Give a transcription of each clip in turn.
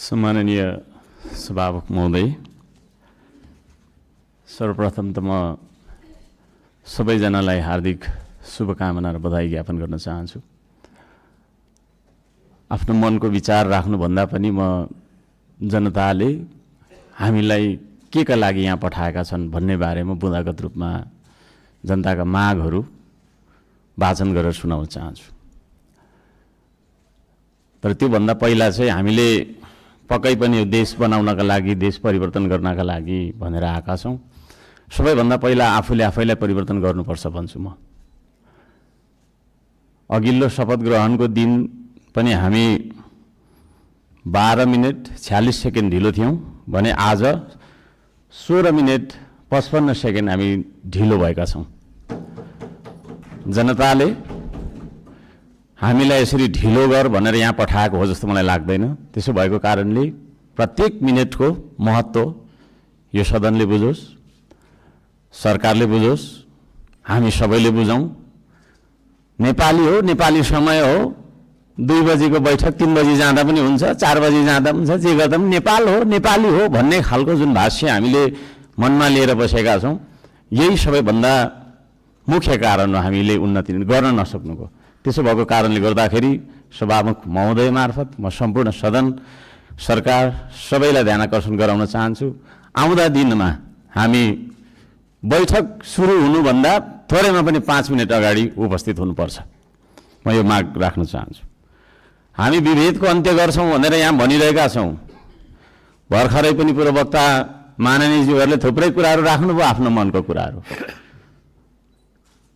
सम्माननीय सभामुख महोदय, सर्वप्रथम त म सबैजनालाई हार्दिक शुभकामना र बधाई ज्ञापन गर्न चाहन्छु। आफ्नो मनको विचार राख्नुभन्दा पनि म जनताले हामीलाई के का लागि यहाँ पठाएका छन् भन्ने बारेमा बुँदागत रूपमा जनताका मागहरू वाचन गरेर सुनाउन चाहन्छु। तर त्योभन्दा पहिला चाहिँ हामीले पक्कै पनि देश बनाउनका लागि, देश परिवर्तन गर्नका लागि भनेर आएका छौँ। सबैभन्दा पहिला आफैलाई परिवर्तन गर्नुपर्छ भन्छु म। अघिल्लो शपथ ग्रहणको दिन पनि हामी 12 मिनेट 46 सेकेन्ड ढिलो थियौँ भने आज 16 मिनेट 55 सेकेन्ड हामी ढिलो भएका छौँ। जनताले हामीलाई यसरी ढिलो गर भनेर यहाँ पठाएको हो जस्तो मलाई लाग्दैन। त्यसो भएको कारणले प्रत्येक मिनेटको महत्त्व यो सदनले बुझोस्, सरकारले बुझोस्, हामी सबैले बुझौँ। नेपाली हो, नेपाली समय हो, 2 बजीको बैठक 3 बजी जाँदा पनि हुन्छ, 4 बजी जाँदा पनि हुन्छ, जे गर्दा पनि नेपाल हो, नेपाली हो भन्ने खालको जुन भाष्य हामीले मनमा लिएर बसेका छौँ, यही सबैभन्दा मुख्य कारण हो हामीले उन्नति गर्न नसक्नुको। त्यसो भएको कारणले गर्दाखेरि सभामुख महोदय मार्फत म सम्पूर्ण सदन, सरकार सबैलाई ध्यान आकर्षण गराउन चाहन्छु। आउँदा दिनमा हामी बैठक सुरु हुनुभन्दा थोरैमा पनि 5 मिनेट अगाडि उपस्थित हुनुपर्छ। म यो माग राख्न चाहन्छु। हामी विभेदको अन्त्य गर्छौँ भनेर यहाँ भनिरहेका छौँ। भर्खरै पनि पूर्ववक्ता माननीयज्यूहरूले थुप्रै कुराहरू राख्नुभयो, आफ्नो मनको कुराहरू।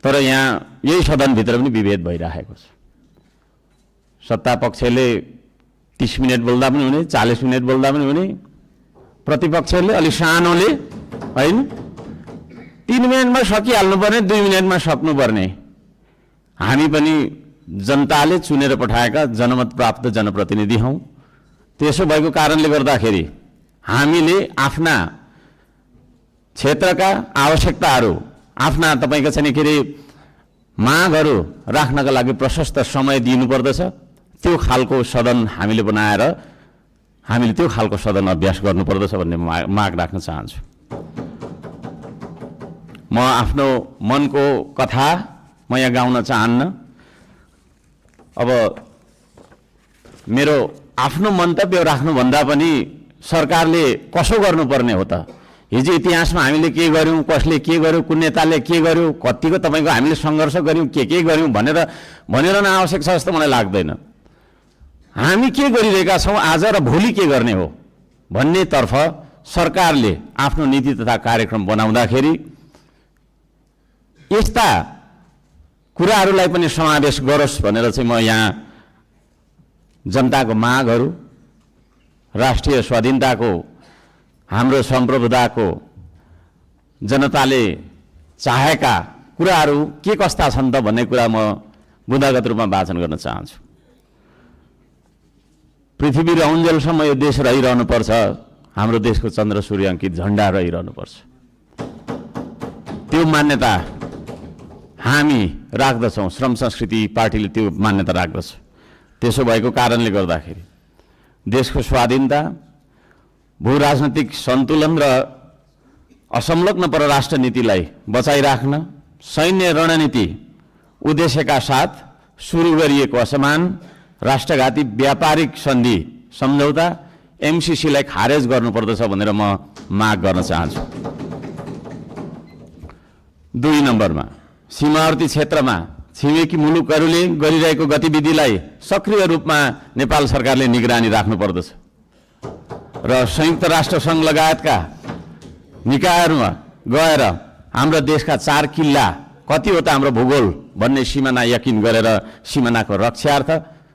तर यहाँ यही सदनभित्र पनि विभेद भइरहेको छ। सत्ता पक्षले 30 मिनेट बोल्दा पनि हुने, 40 मिनेट बोल्दा पनि हुने, प्रतिपक्षले अलि सानोले होइन 3 मिनेटमा सकिहाल्नुपर्ने, 2 मिनेटमा सक्नुपर्ने। हामी पनि जनताले चुनेर पठाएका जनमत प्राप्त जनप्रतिनिधि हौँ। त्यसो भएको कारणले गर्दाखेरि हामीले आफ्ना क्षेत्रका आवश्यकताहरू, आफ्ना तपाईँको चाहिँ के अरे मागहरू राख्नका लागि प्रशस्त समय दिनुपर्दछ। त्यो खालको सदन हामीले बनाएर हामीले त्यो खालको सदन अभ्यास गर्नुपर्दछ भन्ने माग राख्न चाहन्छु। म आफ्नो मनको कथा म यहाँ गाउन चाहन्न। अब मेरो आफ्नो मन्तव्य राख्नुभन्दा पनि सरकारले कसो गर्नुपर्ने हो त? हिजो इतिहासमा हामीले के गर्यौँ, कसले के गर्यो, कुन नेताले के गर्यो, कतिको तपाईँको हामीले सङ्घर्ष गऱ्यौँ, के गर्यौँ भनेर नआवश्यक छ जस्तो मलाई लाग्दैन। हामी के गरिरहेका छौँ आज र भोलि के गर्ने हो भन्नेतर्फ सरकारले आफ्नो नीति तथा कार्यक्रम बनाउँदाखेरि यस्ता कुराहरूलाई पनि समावेश गरोस् भनेर चाहिँ म यहाँ जनताको मागहरू, राष्ट्रिय स्वाधीनताको, हाम्रो सम्प्रभुताको, जनताले चाहेका कुराहरू के कस्ता छन् त भन्ने कुरा म बुँदागत रूपमा वाचन गर्न चाहन्छु। पृथ्वी रहन्जेलसम्म यो देश रहिरहनुपर्छ, हाम्रो देशको चन्द्र सूर्य अङ्कित झन्डा रहिरहनुपर्छ। त्यो मान्यता हामी राख्दछौँ, श्रम संस्कृति पार्टीले त्यो मान्यता राख्दछ। त्यसो भएको कारणले गर्दाखेरि देशको स्वाधीनता, भू राजनैतिक सन्तुलन र असंलग्न परराष्ट्र नीतिलाई बचाइराख्न सैन्य रणनीति उद्देश्यका साथ सुरु गरिएको असमान राष्ट्रघाती व्यापारिक सन्धि सम्झौता एमसीसीलाई खारेज गर्नुपर्दछ भनेर म माग गर्न चाहन्छु। 2 नम्बरमा सीमावर्ती क्षेत्रमा छिमेकी मुलुकहरूले गरिरहेको गतिविधिलाई सक्रिय रूपमा नेपाल सरकारले निगरानी राख्नुपर्दछ र संयुक्त राष्ट्र सङ्घ लगायतका निकायहरूमा गएर हाम्रो देशका 4 किल्ला कति हो त हाम्रो भूगोल भन्ने सिमाना यकिन गरेर सिमानाको रक्षार्थ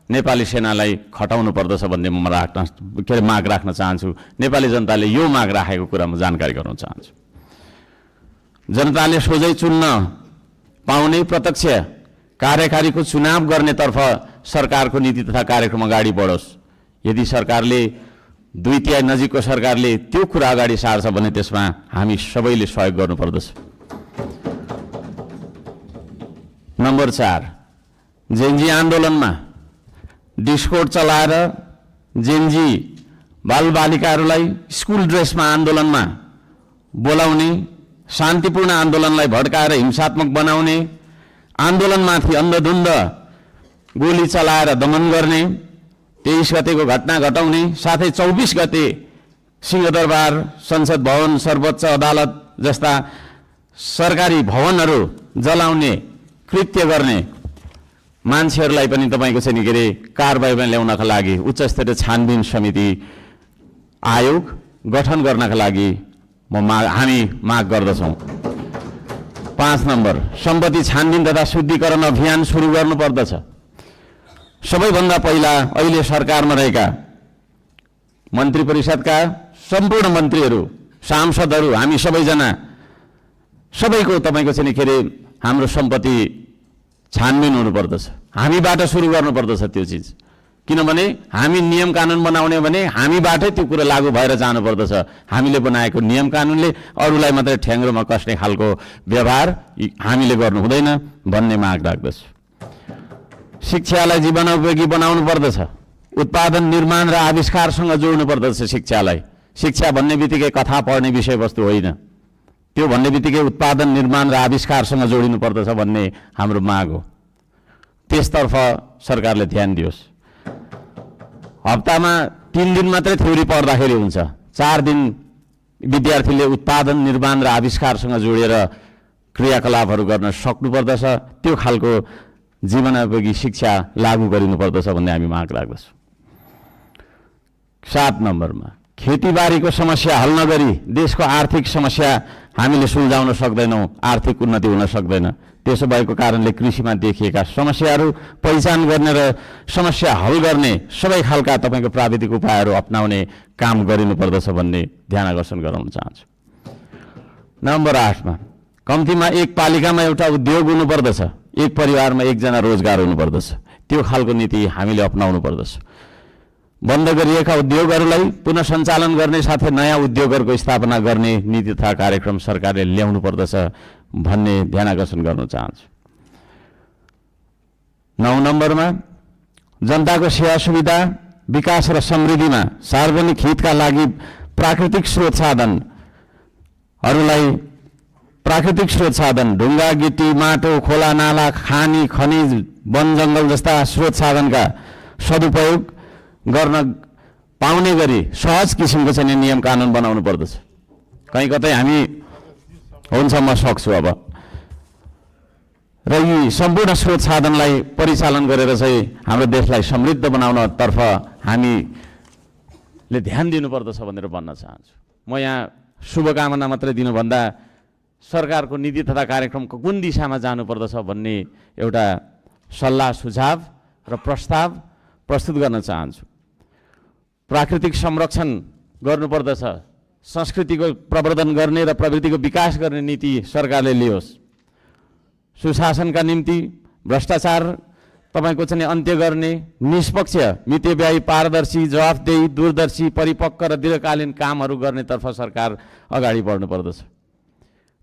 नेपाली सेनालाई खटाउनु पर्दछ भन्ने म माग राख्न चाहन्छु। नेपाली जनताले यो माग राखेको कुरा म जानकारी गराउन चाहन्छु। जनताले सोझै चुन्न पाउने प्रत्यक्ष कार्यकारीको चुनाव गर्नेतर्फ सरकारको नीति तथा कार्यक्रम अगाडि बढोस्। यदि सरकारले 2/3 नजिकको सरकारले त्यो कुरा अगाडि सार्छ भने त्यसमा हामी सबैले सहयोग गर्नुपर्दछ। नम्बर 4, जेनजी आन्दोलनमा डिस्कोड चलाएर जेनजी बालबालिकाहरूलाई स्कुल ड्रेसमा आन्दोलनमा बोलाउने, शान्तिपूर्ण आन्दोलनलाई भड्काएर हिंसात्मक बनाउने, आन्दोलनमाथि अन्धधुन्ध गोली चलाएर दमन गर्ने, 23 गतेको घटना घटाउने, साथै 24 गते सिंहदरबार, संसद भवन, सर्वोच्च अदालत जस्ता सरकारी भवनहरू जलाउने कृत्य गर्ने मान्छेहरूलाई पनि तपाईँको चाहिँ के अरे कारबाहीमा ल्याउनका लागि उच्च स्तरीय छानबिन समिति आयोग गठन गर्नका लागि हामी माग गर्दछौँ। 5 नम्बर, सम्पत्ति छानबिन तथा शुद्धिकरण अभियान सुरु गर्नुपर्दछ। सबैभन्दा पहिला अहिले सरकारमा रहेका मन्त्री परिषदका सम्पूर्ण मन्त्रीहरू, सांसदहरू, हामी सबैजना सबैको तपाईँको चाहिँ के अरे हाम्रो सम्पत्ति छानबिन हुनुपर्दछ। हामीबाट सुरु गर्नुपर्दछ त्यो चिज, किनभने हामी नियम कानुन बनाउने भने हामीबाटै त्यो कुरा लागू भएर जानुपर्दछ। हामीले बनाएको नियम कानुनले अरूलाई मात्रै ठ्याङ्ग्रोमा कस्ने खालको व्यवहार हामीले गर्नु हुँदैन भन्ने माग राख्दछु। शिक्षालाई जीवनोपयोगी बनाउनु पर्दछ। उत्पादन, निर्माण र आविष्कारसँग जोड्नु पर्दछ शिक्षालाई। शिक्षा भन्ने बित्तिकै कथा पढ्ने विषयवस्तु होइन, त्यो भन्ने बित्तिकै उत्पादन, निर्माण र आविष्कारसँग जोडिनु पर्दछ भन्ने हाम्रो माग हो। त्यसतर्फ सरकारले ध्यान दियोस्। हप्तामा 3 दिन मात्रै थ्योरी पढ्दाखेरि हुन्छ, 4 दिन विद्यार्थीले उत्पादन, निर्माण र आविष्कारसँग जोडेर क्रियाकलापहरू गर्न सक्नुपर्दछ। त्यो खालको जीवनोपयोगी शिक्षा लागू गरिनुपर्दछ भन्ने हामी माग राख्दछौँ। 7 नम्बरमा, खेतीबारीको समस्या हल नगरी देशको आर्थिक समस्या हामीले सुल्झाउन सक्दैनौँ, आर्थिक उन्नति हुन सक्दैन। त्यसो भएको कारणले कृषिमा देखिएका समस्याहरू पहिचान गर्ने र समस्या हल गर्ने सबै खालका तपाईँको प्राविधिक उपायहरू अपनाउने काम गरिनुपर्दछ भन्ने ध्यान आकर्षण गराउन चाहन्छु। नम्बर 8मा, कम्तीमा एक पालिकामा एउटा उद्योग हुनुपर्दछ, एक परिवारमा एकजना रोजगार हुनुपर्दछ। त्यो खालको नीति हामीले अपनाउनु पर्दछ। बन्द गरिएका उद्योगहरूलाई पुनः सञ्चालन गर्ने साथै नयाँ उद्योगहरूको स्थापना गर्ने नीति तथा कार्यक्रम सरकारले ल्याउनु पर्दछ भन्ने ध्यान आकर्षण गर्न चाहन्छु। 9 नम्बरमा, जनताको सेवा सुविधा, विकास र समृद्धिमा सार्वजनिक हितका लागि प्राकृतिक स्रोत साधन ढुङ्गा, गिटी, माटो, खोला, नाला, खानी, खनिज, वन जङ्गल जस्ता स्रोत साधनका सदुपयोग गर्न पाउने गरी सहज किसिमको चाहिँ नियम कानुन बनाउनु पर्दछ। कहीँ कतै हामी हुन्छ म सक्छु अब र यी सम्पूर्ण स्रोत साधनलाई परिचालन गरेर चाहिँ हाम्रो देशलाई समृद्ध बनाउनतर्फ हामीले ध्यान दिनुपर्दछ भनेर भन्न चाहन्छु। म यहाँ शुभकामना मात्रै दिनुभन्दा सरकारको नीति तथा कार्यक्रमको कुन दिशामा जानुपर्दछ भन्ने एउटा सल्लाह सुझाव र प्रस्ताव प्रस्तुत गर्न चाहन्छु। प्राकृतिक संरक्षण गर्नुपर्दछ, संस्कृतिको प्रवर्धन गर्ने र प्रवृत्तिको विकास गर्ने नीति सरकारले लियोस्। सुशासनका निम्ति भ्रष्टाचार तपाईँको चाहिँ अन्त्य गर्ने, निष्पक्ष, मितव्ययी, पारदर्शी, जवाफदेही, दूरदर्शी, परिपक्व र दीर्घकालीन कामहरू गर्नेतर्फ सरकार अगाडि बढ्नुपर्दछ।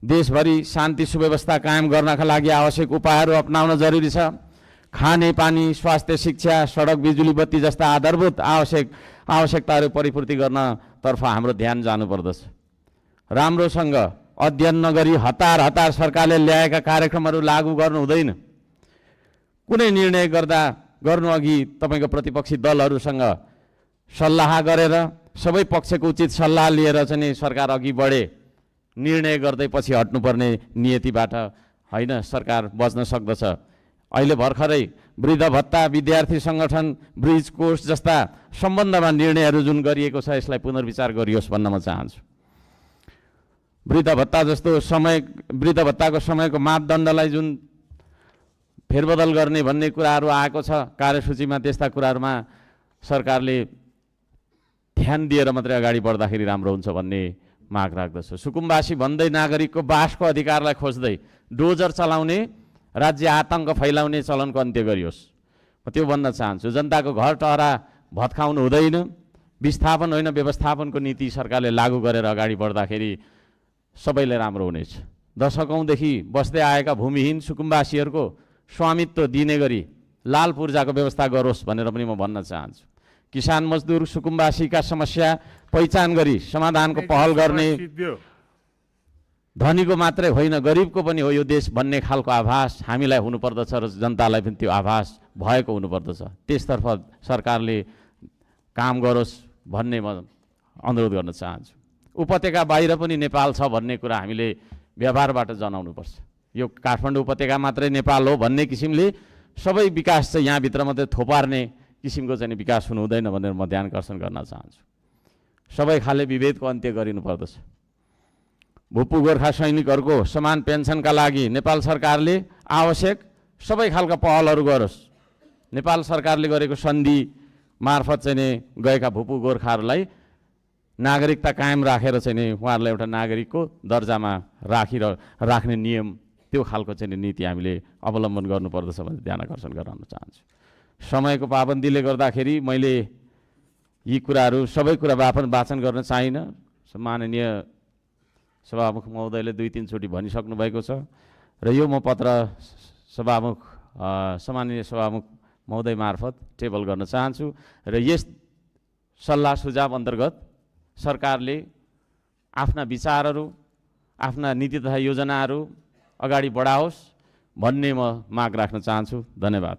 देशभरि शान्ति सुव्यवस्था कायम गर्नका लागि आवश्यक उपायहरू अपनाउन जरुरी छ। खाने पानी, स्वास्थ्य, शिक्षा, सडक, बिजुली बत्ती जस्ता आधारभूत आवश्यकताहरू परिपूर्ति गर्नतर्फ हाम्रो ध्यान जानुपर्दछ। राम्रोसँग अध्ययन नगरी हतार सरकारले ल्याएका कार्यक्रमहरू लागू गर्नु हुँदैन। कुनै निर्णय गर्नु अघि तपाईँको प्रतिपक्षी दलहरूसँग सल्लाह गरेर सबै पक्षको उचित सल्लाह लिएर चाहिँ सरकार अघि बढे। निर्णय गर्दै पछि हट्नुपर्ने नियतिबाट होइन, सरकार बच्न सक्दछ। अहिले भर्खरै वृद्ध भत्ता, विद्यार्थी सङ्गठन, ब्रिज कोर्स जस्ता सम्बन्धमा निर्णयहरू जुन गरिएको छ यसलाई पुनर्विचार गरियोस् भन्न म चाहन्छु। वृद्ध भत्ताको समयको मापदण्डलाई जुन फेरबदल गर्ने भन्ने कुराहरू आएको छ कार्यसूचीमा, त्यस्ता कुराहरूमा सरकारले ध्यान दिएर मात्रै अगाडि बढ्दाखेरि राम्रो हुन्छ भन्ने माग राख्दछु। सुकुम्बासी भन्दै नागरिकको बासको अधिकारलाई खोज्दै डोजर चलाउने, राज्य आतङ्क फैलाउने चलनको अन्त्य गरियोस्। म त्यो भन्न चाहन्छु। जनताको घर टहरा भत्काउनु हुँदैन। विस्थापन होइन, व्यवस्थापनको नीति सरकारले लागू गरेर अगाडि बढ्दाखेरि सबैले राम्रो हुनेछ। दशकौँदेखि बस्दै आएका भूमिहीन सुकुम्बासीहरूको स्वामित्व दिने गरी लाल पूर्जाको व्यवस्था गरोस् भनेर पनि म भन्न चाहन्छु। किसान मजदुर सुकुम्बासीका समस्या पहिचान गरी समाधानको पहल गर्ने धनीको मात्रै होइन गरिबको पनि हो यो देश भन्ने खालको आभास हामीलाई हुनुपर्दछ र जनतालाई पनि त्यो आभास भएको हुनुपर्दछ। त्यसतर्फ सरकारले काम गरोस् भन्ने म अनुरोध गर्न चाहन्छु। उपत्यका बाहिर पनि नेपाल छ भन्ने कुरा हामीले व्यवहारबाट जनाउनुपर्छ। यो काठमाडौँ उपत्यका मात्रै नेपाल हो भन्ने किसिमले सबै विकास चाहिँ यहाँभित्र मात्रै थोपार्ने किसिमको चाहिँ विकास हुनु हुँदैन भनेर म ध्यान आकर्षण गर्न चाहन्छु। सबै खाले विभेदको अन्त्य गरिनुपर्दछ। भूपू गोर्खा सैनिकहरूको समान पेन्सनका लागि नेपाल सरकारले आवश्यक सबै खालका पहलहरू गरोस्। नेपाल सरकारले गरेको सन्धि मार्फत चाहिँ नि गएका भूपू गोर्खाहरूलाई नागरिकता कायम राखेर चाहिँ नि उहाँहरूलाई एउटा नागरिकको दर्जामा राख्ने नियम त्यो खालको चाहिँ नीति हामीले अवलम्बन गर्नुपर्दछ भनेर ध्यान आकर्षण गराउन चाहन्छु। समयको पाबन्दीले गर्दाखेरि मैले यी कुराहरू सबै कुरा वाचन गर्न चाहिनँ। माननीय सभामुख महोदयले 2-3 चोटि भनिसक्नु भएको छ र यो म पत्र सम्माननीय सभामुख महोदय मार्फत टेबल गर्न चाहन्छु र यस सल्लाह सुझाव अन्तर्गत सरकारले आफ्ना विचारहरू आफ्ना नीति तथा योजनाहरू अगाडि बढाओस् भन्ने म माग राख्न चाहन्छु। धन्यवाद।